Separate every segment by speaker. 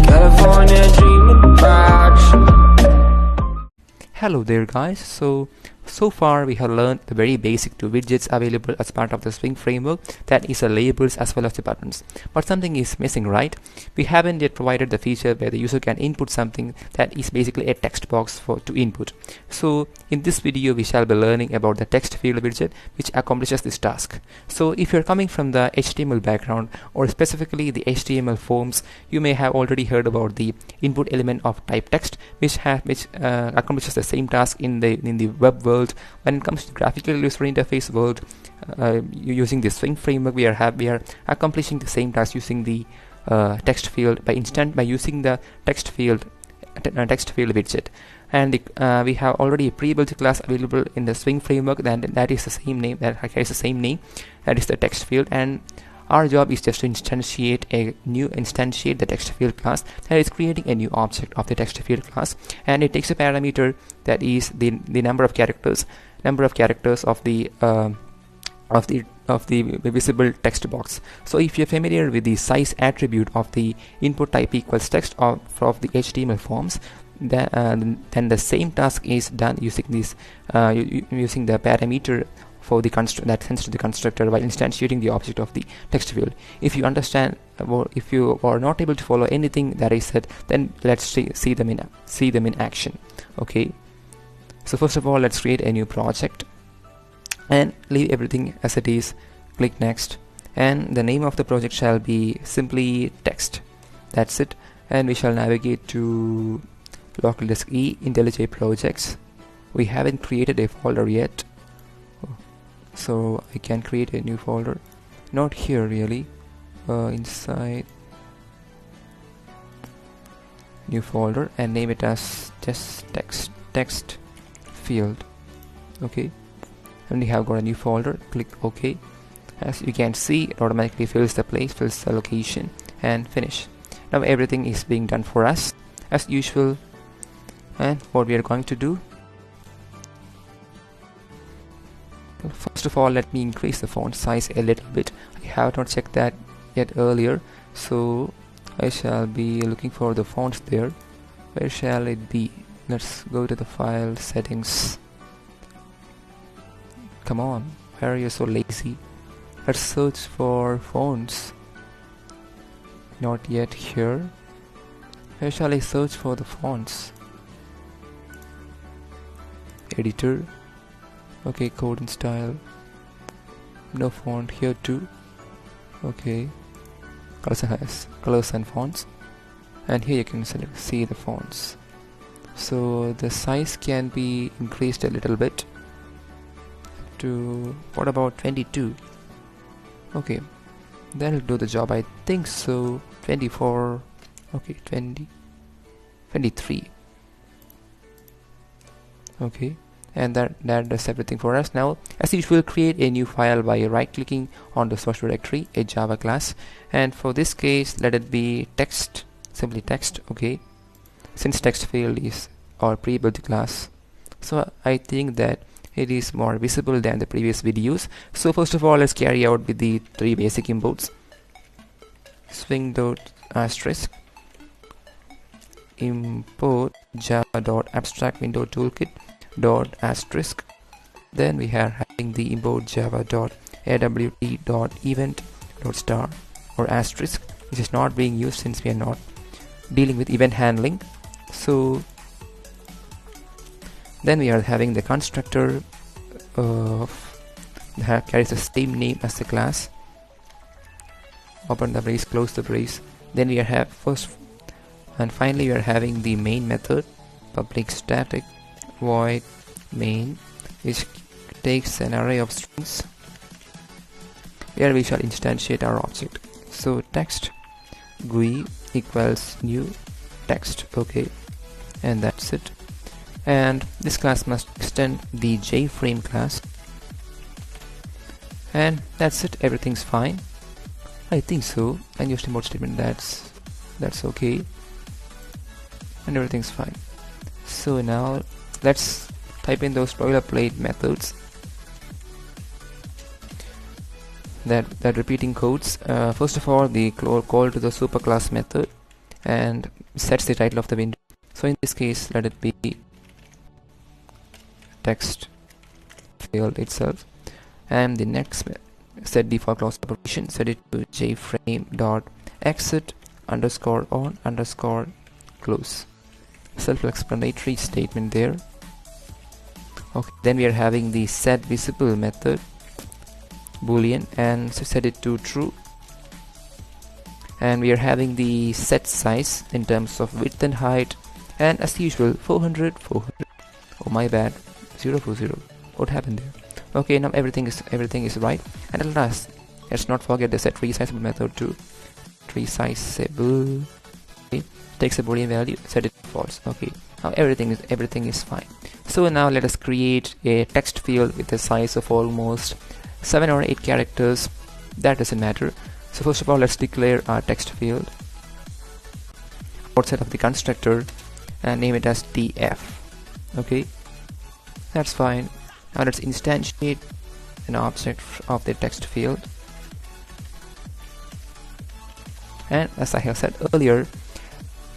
Speaker 1: California dreaming about you.
Speaker 2: Hello there guys, so far we have learned the very basic two widgets available as part of the Swing framework, that is the labels as well as the buttons. But something is missing, right? We haven't yet provided the feature where the user can input something that is basically a text box to input. So in this video we shall be learning about the text field widget which accomplishes this task. So if you're coming from the HTML background or specifically the HTML forms, you may have already heard about the input element of type text which accomplishes the same task in the web world. When it comes to graphical user interface world, using the Swing framework, we are accomplishing the same task using the text field by using the text field widget. And we have already a pre-built class available in the Swing framework that is the same name, that carries the same name, that is the text field. And our job is just to instantiate the text field class, that is creating a new object of the text field class, and it takes a parameter that is the number of characters of the visible text box. So if you're familiar with the size attribute of the input type equals text of the HTML forms, then the same task is done using this using the parameter for the that sends to the constructor while instantiating the object of the text field. If you understand, or if you are not able to follow anything that I said, then let's see them in action. Okay, so first of all, let's create a new project and leave everything as it is. Click next, and the name of the project shall be simply text. That's it. And we shall navigate to local disk E, IntelliJ projects. We haven't created a folder yet, so I can create a new folder, not here really, inside new folder, and name it as just text field. Okay, and we have got a new folder. Click OK. As you can see, it automatically fills the place, fills the location, and finish. Now everything is being done for us as usual. And what we are going to do, first of all, let me increase the font size a little bit. I have not checked that yet earlier, so I shall be looking for the fonts there. Where shall it be? Let's go to the file settings. Come on, why are you so lazy? Let's search for fonts. Not yet here. Where shall I search for the fonts? Editor. Okay, code and style. No font here too. Okay, colors and fonts, and here you can see the fonts. So the size can be increased a little bit to, what about 22? Okay, that'll do the job, I think so. 24. Okay, 23. Okay, and that does everything for us. Now, as usual, create a new file by right clicking on the source directory, a Java class, and for this case let it be text, simply text. Okay, since text field is our pre-built class, so I think that it is more visible than the previous videos. So first of all, let's carry out with the three basic imports. Swing.asterisk import java.abstract window toolkit dot asterisk. Then we are having the import java.awt.event.star or asterisk, which is not being used since we are not dealing with event handling. So then we are having the constructor that carries the same name as the class. Open the brace, close the brace. Then we are finally we are having the main method, public static void main, which takes an array of strings where we shall instantiate our object. So text GUI equals new text. Okay, and that's it. And this class must extend the JFrame class, and that's it. Everything's fine, I think so. And use the mode statement, that's okay, and everything's fine. So now let's type in those boilerplate methods. that repeating codes. First of all, the call to the superclass method and sets the title of the window. So in this case, let it be text field itself, and the next set default close operation, set it to jframe dot exit underscore on underscore close. Self-explanatory statement there. Okay, then we are having the set visible method boolean, and so set it to true, and we are having the set size in terms of width and height, and as usual 400. Oh my bad, 040. What happened there? Okay, now everything is right. And at last, let's not forget the set resizable method too. Resizable, okay, takes a boolean value, set it to false. Okay, now everything is fine. So now let us create a text field with a size of almost 7 or 8 characters. That doesn't matter. So first of all, let's declare our text field outside of the constructor and name it as tf. Okay, that's fine. Now let's instantiate an object of the text field, and as I have said earlier,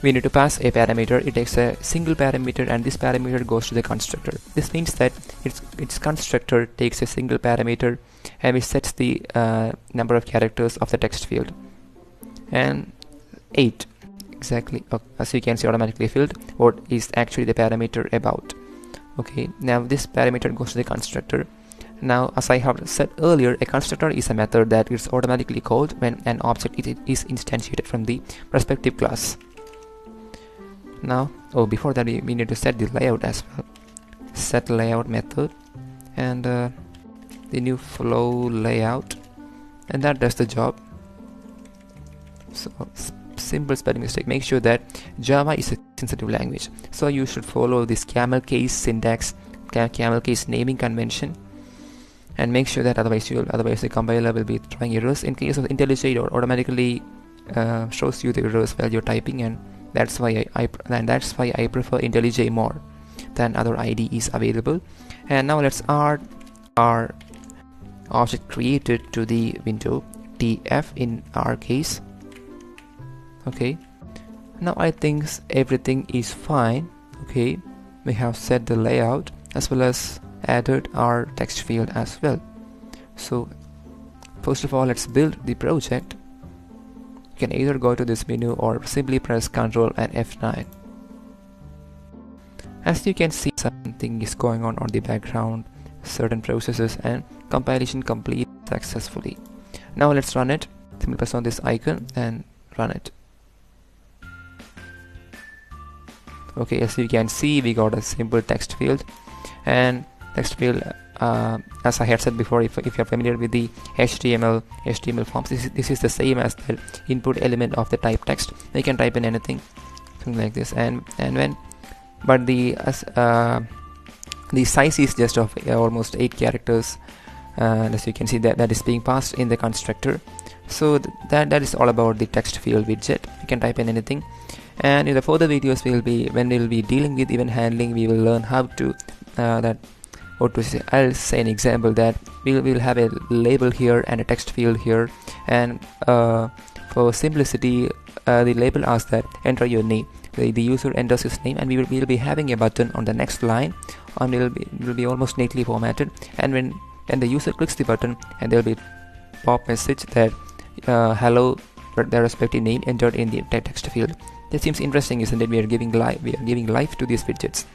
Speaker 2: we need to pass a parameter. It takes a single parameter, and this parameter goes to the constructor. This means that its constructor takes a single parameter and it sets the number of characters of the text field, and 8 exactly. As you can see, automatically filled what is actually the parameter about. Okay, now this parameter goes to the constructor. Now, as I have said earlier, a constructor is a method that is automatically called when an object is instantiated from the respective class. Now, before that, we need to set the layout as well. Set layout method, and the new flow layout, and that does the job. So simple spelling mistake. Make sure that Java is a sensitive language, so you should follow this camel case syntax, camel case naming convention, and make sure that otherwise the compiler will be throwing errors. In case of IntelliJ, it automatically shows you the errors while you're typing, and that's why I prefer IntelliJ more than other IDEs available. And now let's add our object created to the window, tf in our case. Okay, now I think everything is fine. Okay, we have set the layout as well as added our text field as well. So first of all, let's build the project. You can either go to this menu or simply press Ctrl and F9. As you can see, something is going on the background, certain processes, and compilation complete successfully. Now let's run it. Simply press on this icon and run it. Okay, as you can see, we got a simple text field, and text field, as I had said before, if you're familiar with the HTML forms, this is the same as the input element of the type text. You can type in anything, something like this, but the size is just of almost 8 characters, and as you can see, that is being passed in the constructor. So that is all about the text field widget. You can type in anything. And in the further videos, when we'll be dealing with event handling, we will learn how to I'll say an example that we'll have a label here and a text field here, and for simplicity, the label asks that enter your name. The user enters his name, and we'll be having a button on the next line, and it will be almost neatly formatted. And when the user clicks the button, and there will be pop message that hello, their respective name entered in the text field. That seems interesting, isn't it? We are giving life to these widgets.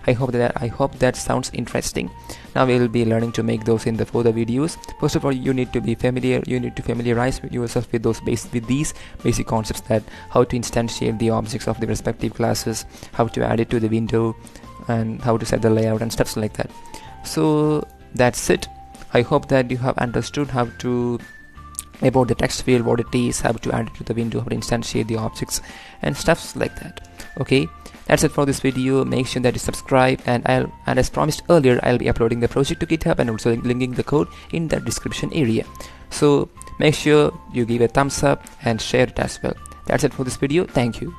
Speaker 2: I hope that sounds interesting. Now we will be learning to make those in the further videos. First of all, you need to familiarize yourself with these basic concepts, that how to instantiate the objects of the respective classes, how to add it to the window, and how to set the layout and stuff like that. So that's it. I hope that you have understood about the text field, what it is, how to add it to the window, how to instantiate the objects, and stuff like that. Okay, that's it for this video. Make sure that you subscribe, and as promised earlier, I'll be uploading the project to GitHub and also linking the code in the description area. So make sure you give a thumbs up and share it as well. That's it for this video. Thank you.